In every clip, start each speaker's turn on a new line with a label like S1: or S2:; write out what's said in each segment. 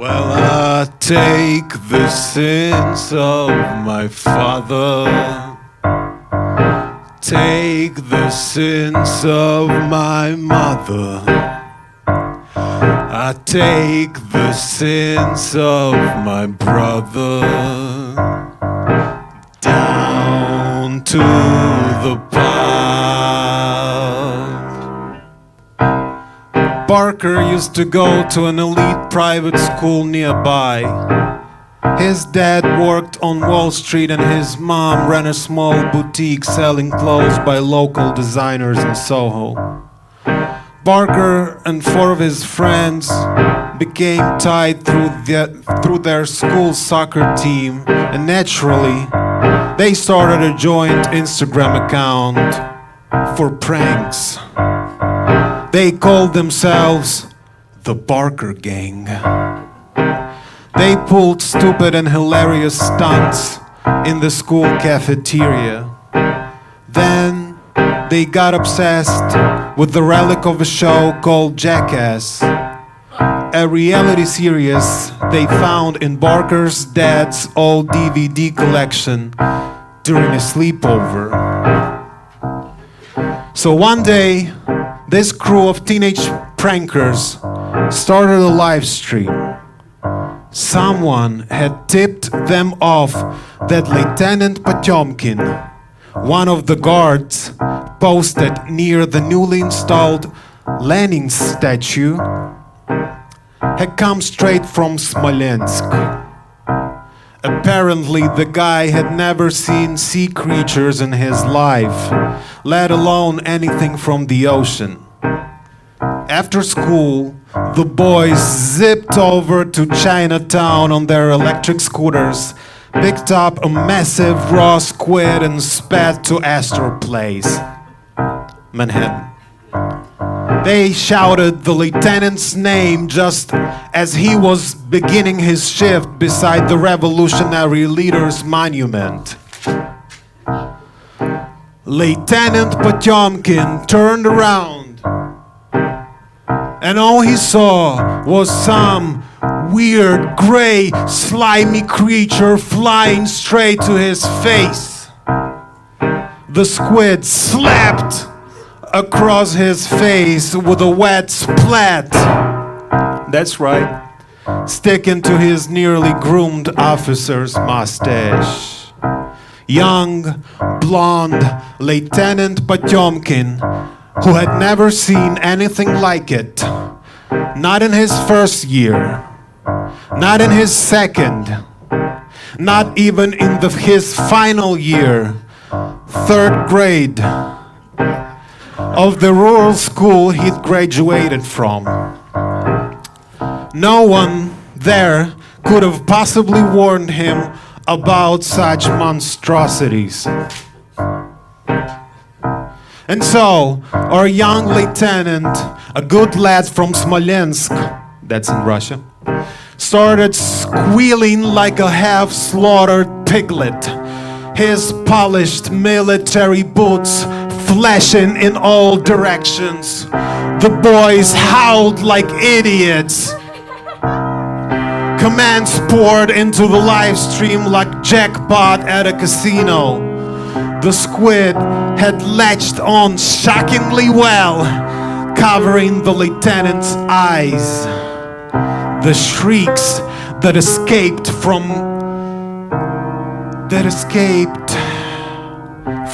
S1: Well, I take the sins of my father, take the sins of my mother, I take the sins of my brother down to the pub. Barker used to go to an elite private school nearby. His dad worked on Wall Street and his mom ran a small boutique selling clothes by local designers in Soho. Barker and four of his friends became tied through their school soccer team, and naturally, they started a joint Instagram account for pranks. They called themselves the Barker Gang. They pulled stupid and hilarious stunts in the school cafeteria. Then they got obsessed with the relic of a show called Jackass, a reality series they found in Barker's dad's old DVD collection during a sleepover. So one day, this crew of teenage prankers started a live stream. Someone had tipped them off that Lieutenant Potemkin, one of the guards posted near the newly installed Lenin statue, had come straight from Smolensk. Apparently, the guy had never seen sea creatures in his life, let alone anything from the ocean. After school, the boys zipped over to Chinatown on their electric scooters, picked up a massive raw squid and sped to Astor Place, Manhattan. They shouted the lieutenant's name just as he was beginning his shift beside the revolutionary leader's monument. Lieutenant Potemkin turned around, and all he saw was some weird, gray, slimy creature flying straight to his face. The squid slapped across his face with a wet splat. That's right, sticking to his nearly groomed officer's mustache. Young, blonde Lieutenant Potemkin, who had never seen anything like it, not in his first year, not in his second, not even in his final year, third grade, of the rural school he'd graduated from. No one there could have possibly warned him about such monstrosities. And so, our young lieutenant, a good lad from Smolensk, that's in Russia, started squealing like a half-slaughtered piglet, his polished military boots flashing in all directions. The boys howled like idiots. Commands poured into the live stream like jackpot at a casino. The squid had latched on shockingly well, covering the lieutenant's eyes. The shrieks that escaped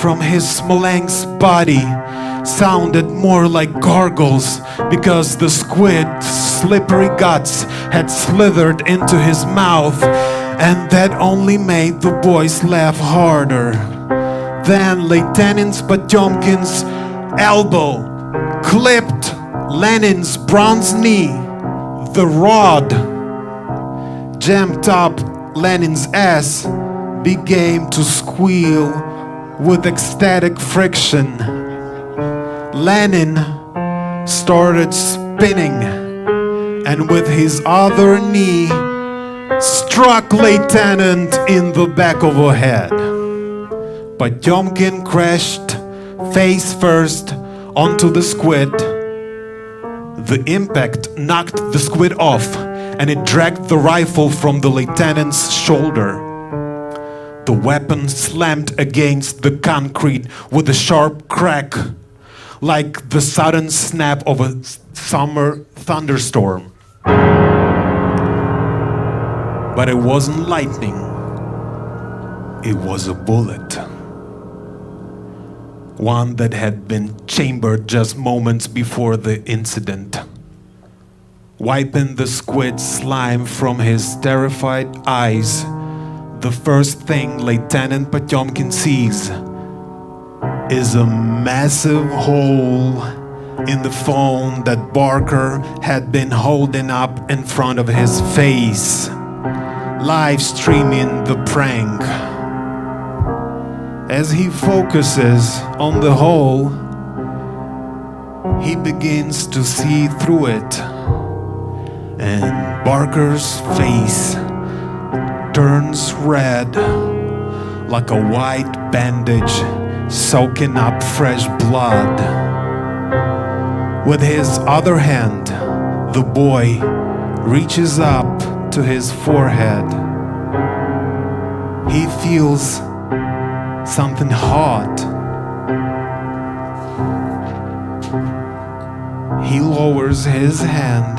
S1: from his Smolensk body sounded more like gargles because the squid's slippery guts had slithered into his mouth, and that only made the boys laugh harder. Then Lieutenant Potemkin's elbow clipped Lenin's bronze knee. The rod jammed up Lenin's ass began to squeal with ecstatic friction. Lenin started spinning, and with his other knee struck Lieutenant in the back of the head. Potemkin crashed face first onto the squid. The impact knocked the squid off and it dragged the rifle from the lieutenant's shoulder. The weapon slammed against the concrete with a sharp crack, like the sudden snap of a summer thunderstorm. But it wasn't lightning, it was a bullet. One that had been chambered just moments before the incident. Wiping the squid slime from his terrified eyes, the first thing Lieutenant Potemkin sees is a massive hole in the phone that Barker had been holding up in front of his face, live streaming the prank. As he focuses on the hole, he begins to see through it, and Barker's face turns red like a white bandage soaking up fresh blood. With his other hand, the boy reaches up to his forehead. He feels something hot. He lowers his hand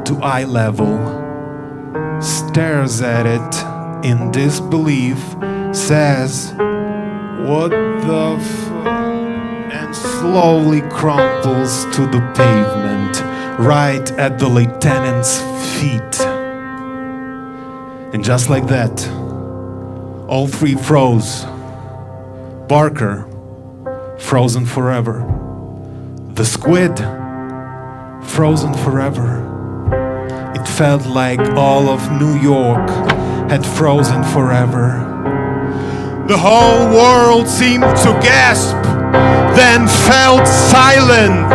S1: to eye level, stares at it in disbelief, says, "What the f..." and slowly crumples to the pavement right at the lieutenant's feet. And just like that, all three froze. Barker, frozen forever. The squid, frozen forever. It felt like all of New York had frozen forever. The whole world seemed to gasp, then felt silent.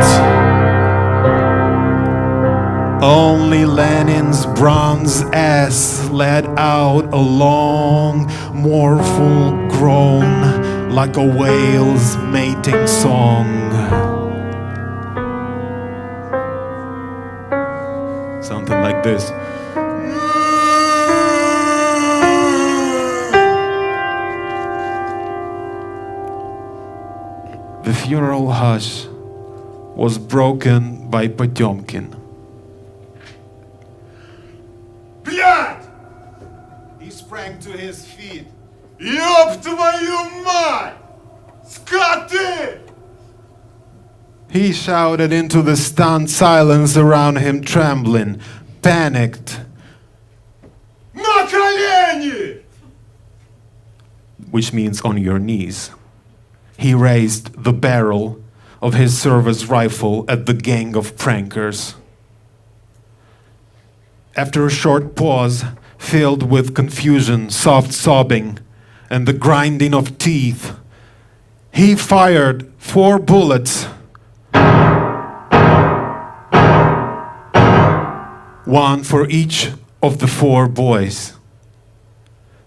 S1: Only Lenin's bronze ass let out a long, mournful groan like a whale's mating song. Something like this. The funeral hush was broken by Potemkin.
S2: Блядь!
S1: He sprang to his feet.
S2: Ёб твою мать! Скоты!
S1: He shouted into the stunned silence around him, trembling, panicked,
S2: На колени!
S1: which means on your knees. He raised the barrel of his service rifle at the gang of prankers. After a short pause, filled with confusion, soft sobbing, and the grinding of teeth, he fired 4 bullets, one for each of the 4 boys.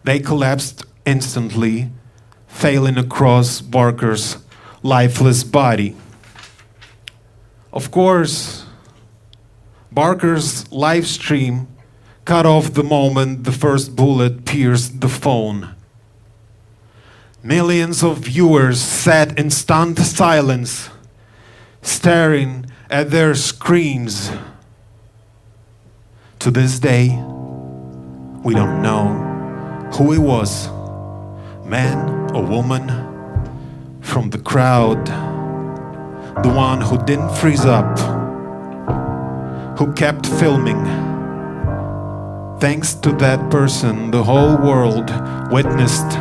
S1: They collapsed instantly, failing across Barker's lifeless body. Of course, Barker's live stream cut off the moment the first bullet pierced the phone. Millions of viewers sat in stunned silence, staring at their screens. To this day, we don't know who it was, man or woman, from the crowd, the one who didn't freeze up, who kept filming. Thanks to that person, the whole world witnessed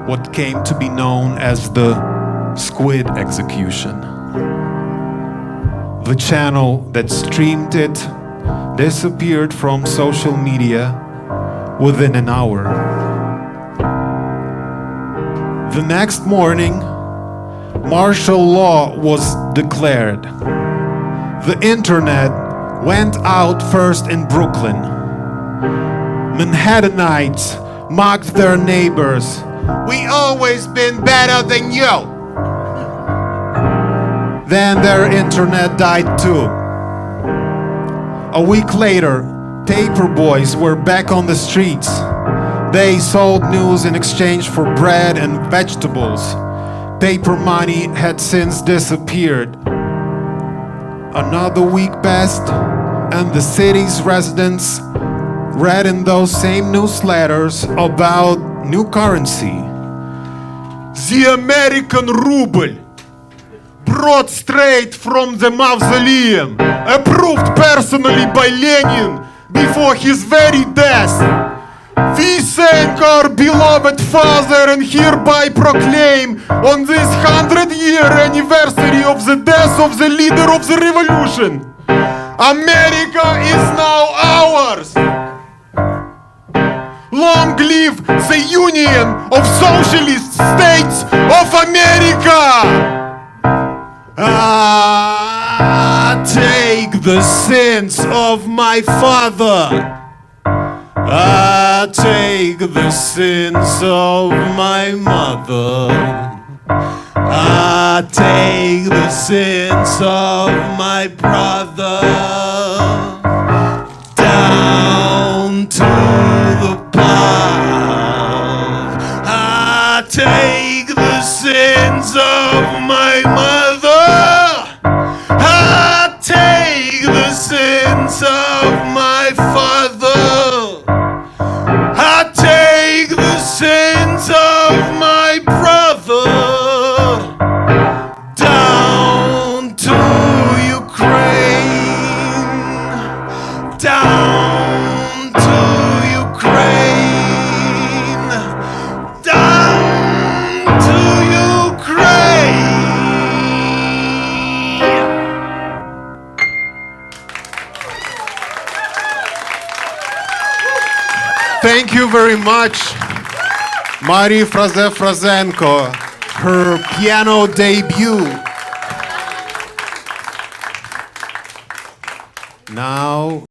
S1: what came to be known as the Squid Execution. The channel that streamed it disappeared from social media within an hour. The next morning, martial law was declared. The internet went out first in Brooklyn. Manhattanites mocked their neighbors. "We always been better than you." Then their internet died too. A week later, paper boys were back on the streets. They sold news in exchange for bread and vegetables. Paper money had since disappeared. Another week passed, and the city's residents read in those same newsletters about new currency.
S2: The American ruble, brought straight from the mausoleum, approved personally by Lenin before his very death. We thank our beloved father and hereby proclaim on this 100-year anniversary of the death of the leader of the revolution, America is now ours. Long live the Union of Socialist States of America!
S1: Take the sins of my father. Take the sins of my mother. Take the sins of my brother. Down to the path. Take the sins of my mother. Take the sins of my father. Take the sins of my brother. Down to Ukraine. Down to Ukraine. Down to Ukraine. Thank you very much, Marie Fraze-Frazenko, her piano debut. Now